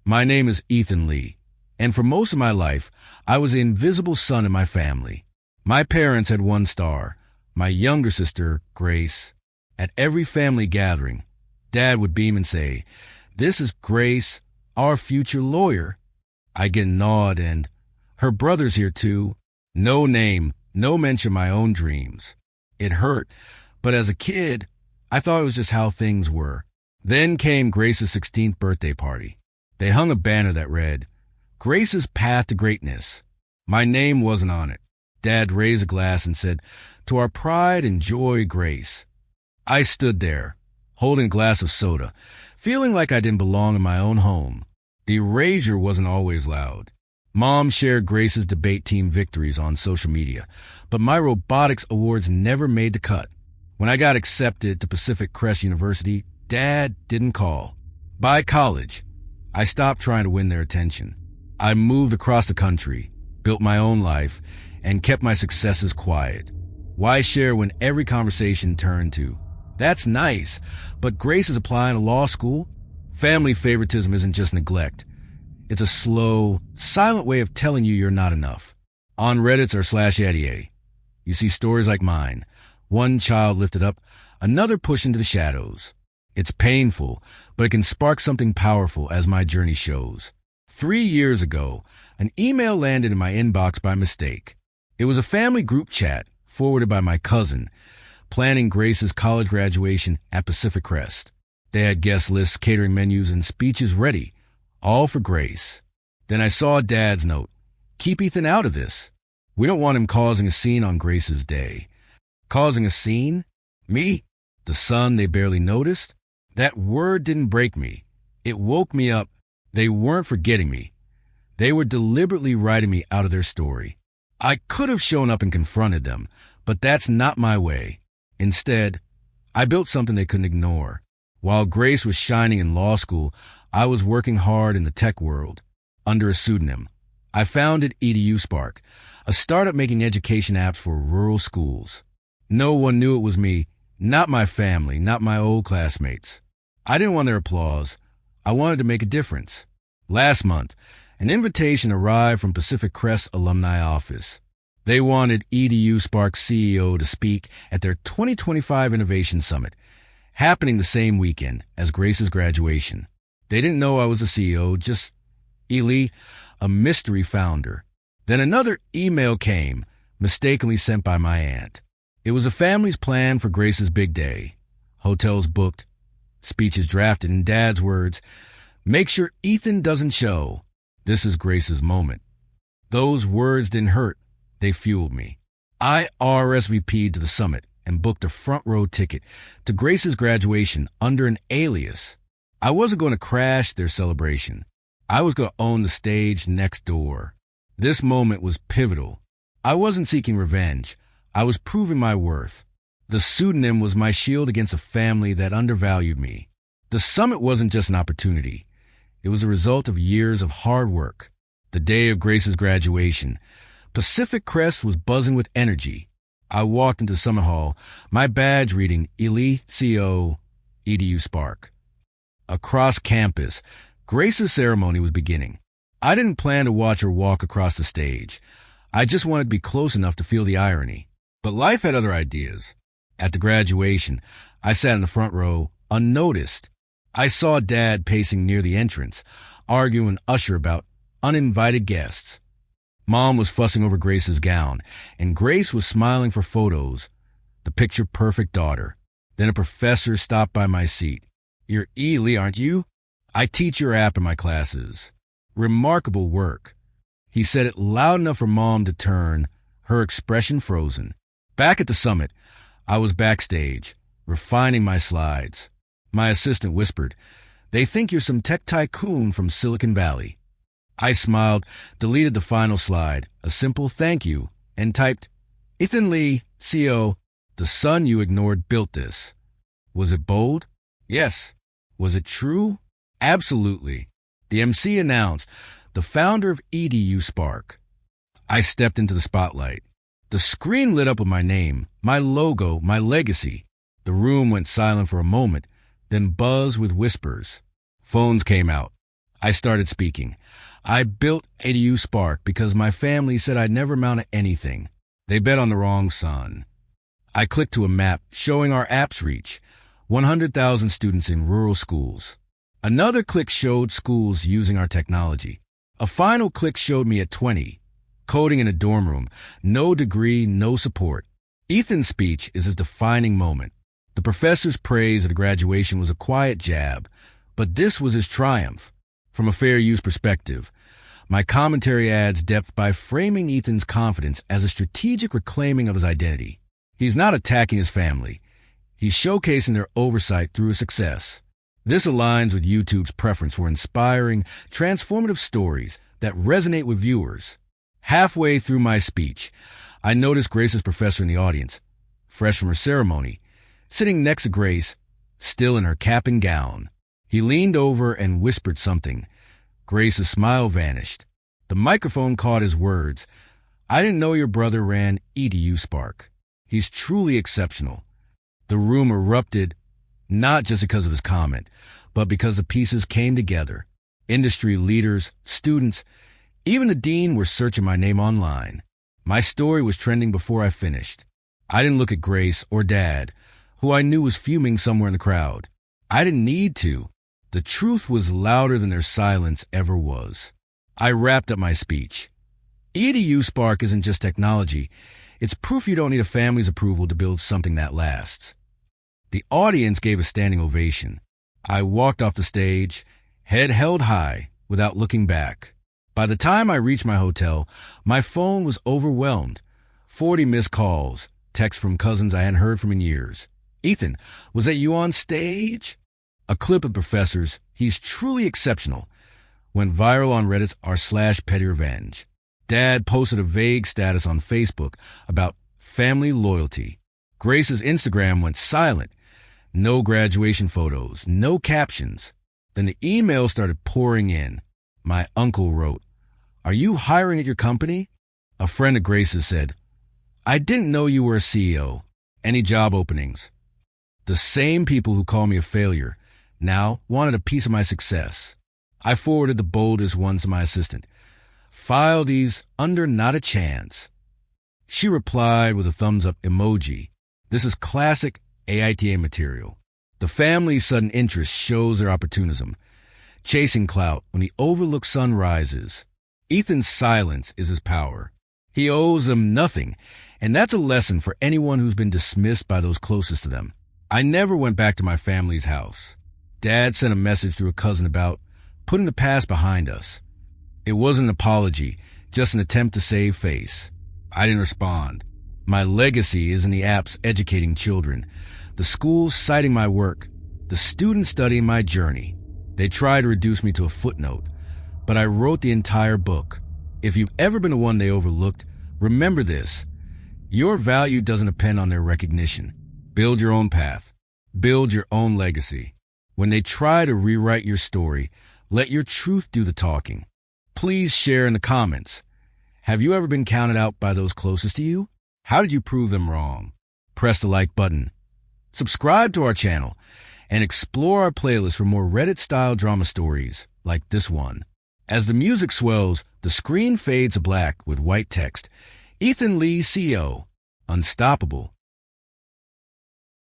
My name is Ethan Lee, and for most of my life, I was the invisible son in my family. My parents had one star, my younger sister, Grace. At every family gathering, Dad would beam and say, "This is Grace, our future lawyer." I get a nod and, "Her brother's here too." No name, no mention of my own dreams. It hurt, but as a kid, I thought it was just how things were. Then came Grace's 16th birthday party. They hung a banner that read, "Grace's Path to Greatness." My name wasn't on it. Dad raised a glass and said, "To our pride and joy, Grace." I stood there, holding a glass of soda, feeling like I didn't belong in my own home. The erasure wasn't always loud. Mom shared Grace's debate team victories on social media, but my robotics awards never made the cut. When I got accepted to Pacific Crest University, Dad didn't call. By college, I stopped trying to win their attention. I moved across the country, built my own life, and kept my successes quiet. Why share when every conversation turned to, "That's nice, but Grace is applying to law school"? Family favoritism isn't just neglect. It's a slow, silent way of telling you you're not enough. On Reddit or /Eddie, you see stories like mine. One child lifted up, another pushed into the shadows. It's painful, but it can spark something powerful, as my journey shows. 3 years ago, an email landed in my inbox by mistake. It was a family group chat forwarded by my cousin, planning Grace's college graduation at Pacific Crest. They had guest lists, catering menus, and speeches ready, all for Grace. Then I saw Dad's note, "Keep Ethan out of this. We don't want him causing a scene on Grace's day." Causing a scene? Me? The son they barely noticed? That word didn't break me. It woke me up. They weren't forgetting me. They were deliberately writing me out of their story. I could have shown up and confronted them, but that's not my way. Instead, I built something they couldn't ignore. While Grace was shining in law school, I was working hard in the tech world. Under a pseudonym, I founded EDU Spark, a startup making education apps for rural schools. No one knew it was me, not my family, not my old classmates. I didn't want their applause. I wanted to make a difference. Last month, an invitation arrived from Pacific Crest Alumni Office. They wanted EDU Spark CEO to speak at their 2025 Innovation Summit, happening the same weekend as Grace's graduation. They didn't know I was a CEO, just Ely, a mystery founder. Then another email came, mistakenly sent by my aunt. It was a family's plan for Grace's big day. Hotels booked, speeches drafted, in Dad's words, "Make sure Ethan doesn't show. This is Grace's moment." Those words didn't hurt. They fueled me. I RSVP'd to the summit and booked a front row ticket to Grace's graduation under an alias. I wasn't going to crash their celebration. I was going to own the stage next door. This moment was pivotal. I wasn't seeking revenge. I was proving my worth. The pseudonym was my shield against a family that undervalued me. The summit wasn't just an opportunity. It was a result of years of hard work. The day of Grace's graduation, Pacific Crest was buzzing with energy. I walked into Summit Hall, my badge reading Ely CO EDU Spark. Across campus, Grace's ceremony was beginning. I didn't plan to watch her walk across the stage. I just wanted to be close enough to feel the irony. But life had other ideas. At the graduation, I sat in the front row, unnoticed. I saw Dad pacing near the entrance, arguing with Usher about uninvited guests. Mom was fussing over Grace's gown, and Grace was smiling for photos, the picture-perfect daughter. Then a professor stopped by my seat. "You're Ely, aren't you? I teach your app in my classes. Remarkable work." He said it loud enough for Mom to turn, her expression frozen. Back at the summit, I was backstage, refining my slides. My assistant whispered, "They think you're some tech tycoon from Silicon Valley." I smiled, deleted the final slide, a simple thank you, and typed, "Ethan Lee, CO, the son you ignored built this." Was it bold? Yes. Was it true? Absolutely. The MC announced, "The founder of EDU Spark." I stepped into the spotlight. The screen lit up with my name, my logo, my legacy. The room went silent for a moment, then buzzed with whispers. Phones came out. I started speaking. I built ADU Spark because my family said I'd never amount to anything. They bet on the wrong son. I clicked to a map showing our app's reach, 100,000 students in rural schools. Another click showed schools using our technology. A final click showed me at 20, coding in a dorm room, no degree, no support. Ethan's speech is his defining moment. The professor's praise at graduation was a quiet jab, but this was his triumph. From a fair use perspective, my commentary adds depth by framing Ethan's confidence as a strategic reclaiming of his identity. He's not attacking his family. He's showcasing their oversight through his success. This aligns with YouTube's preference for inspiring, transformative stories that resonate with viewers. Halfway through my speech, I noticed Grace's professor in the audience, fresh from her ceremony, sitting next to Grace, still in her cap and gown. He leaned over and whispered something. Grace's smile vanished. The microphone caught his words. I didn't know your brother ran EDU Spark. He's truly exceptional. The room erupted, not just because of his comment, but because the pieces came together. Industry leaders, students, even the dean were searching my name online. My story was trending before I finished. I didn't look at Grace or Dad, who I knew was fuming somewhere in the crowd. I didn't need to. The truth was louder than their silence ever was. I wrapped up my speech. EDU Spark isn't just technology. It's proof you don't need a family's approval to build something that lasts. The audience gave a standing ovation. I walked off the stage, head held high, without looking back. By the time I reached my hotel, my phone was overwhelmed. 40 missed calls, texts from cousins I hadn't heard from in years. Ethan, was that you on stage? A clip of professors, he's truly exceptional, went viral on Reddit's r/petty revenge. Dad posted a vague status on Facebook about family loyalty. Grace's Instagram went silent. No graduation photos, no captions. Then the emails started pouring in. My uncle wrote, "Are you hiring at your company?" A friend of Grace's said, "I didn't know you were a CEO. Any job openings?" The same people who called me a failure now wanted a piece of my success. I forwarded the boldest ones to my assistant. File these under not a chance. She replied with a thumbs up emoji. This is classic AITA material. The family's sudden interest shows their opportunism, chasing clout when the overlooked sun rises. Ethan's silence is his power. He owes them nothing, and that's a lesson for anyone who's been dismissed by those closest to them. I never went back to my family's house. Dad sent a message through a cousin about putting the past behind us. It wasn't an apology, just an attempt to save face. I didn't respond. My legacy is in the apps educating children, the schools citing my work, the students studying my journey. They tried to reduce me to a footnote, but I wrote the entire book. If you've ever been the one they overlooked, remember this. Your value doesn't depend on their recognition. Build your own path. Build your own legacy. When they try to rewrite your story, let your truth do the talking. Please share in the comments. Have you ever been counted out by those closest to you? How did you prove them wrong? Press the like button. Subscribe to our channel and explore our playlist for more Reddit-style drama stories like this one. As the music swells, the screen fades to black with white text. Ethan Lee, CEO. Unstoppable.